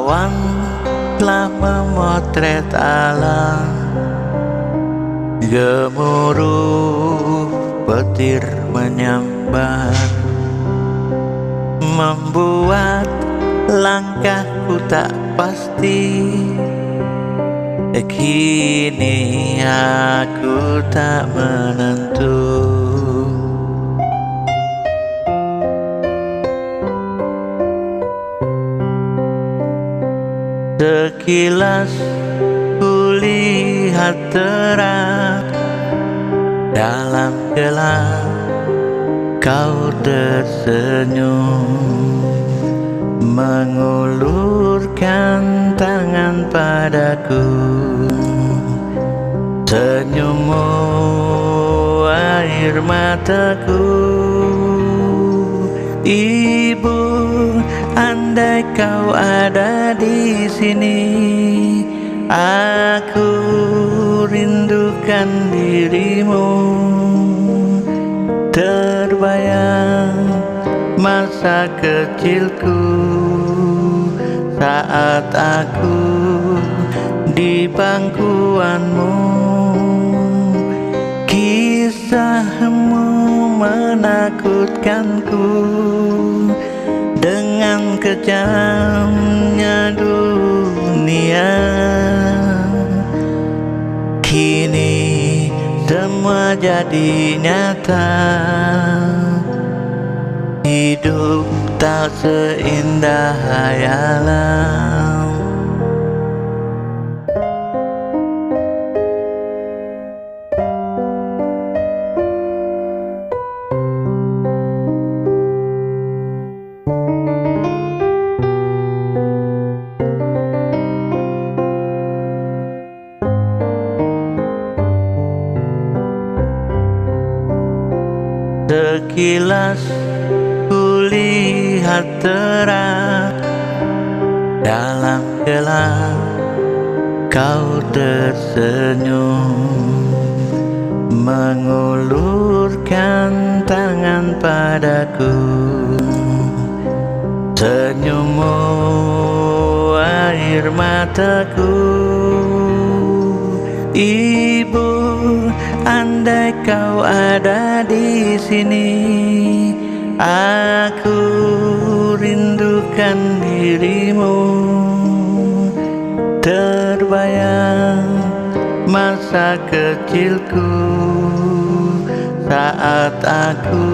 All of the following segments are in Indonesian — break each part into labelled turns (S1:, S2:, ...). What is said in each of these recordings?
S1: Awan telah memotret alam, gemuruh petir menyambar, membuat langkahku tak pasti. Kini aku tak menentu. Sekilas kulihat terang, dalam gelap kau tersenyum, mengulurkan tangan padaku. Senyummu air mataku. Ibu, andai kau ada di sini, aku rindukan dirimu. Terbayang masa kecilku saat aku di pangkuanmu. Kisahmu menakutkanku dengan kejamnya dunia. Kini semua jadi nyata, hidup tak seindah hayalan. Sekilas kulihat terang, dalam gelap kau tersenyum, mengulurkan tangan padaku. Senyummu air mataku. Ibu, andai kau ada di sini, aku rindukan dirimu. Terbayang masa kecilku saat aku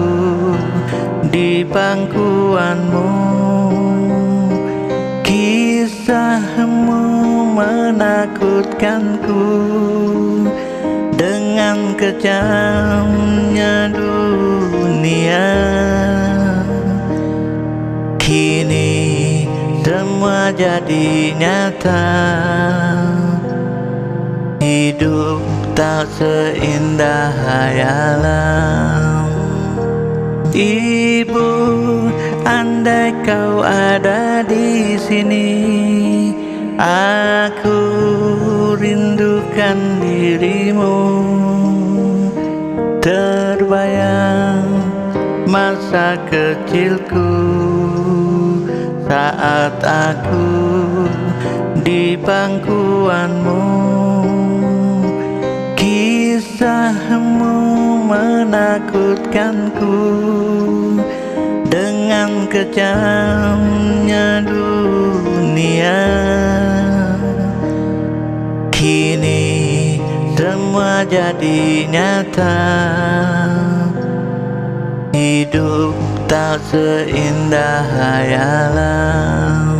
S1: di pangkuanmu. Kisahmu menakutkanku dengan kejamnya dunia. Kini semua jadi nyata, hidup tak seindah hayalan. Ibu, andai kau ada di sini, aku rindukan dirimu. Terbayang masa kecilku saat aku di pangkuanmu. Kisahmu menakutkanku dengan kejamnya dunia. Kini semua jadi nyata, hidup tak seindah hayalan.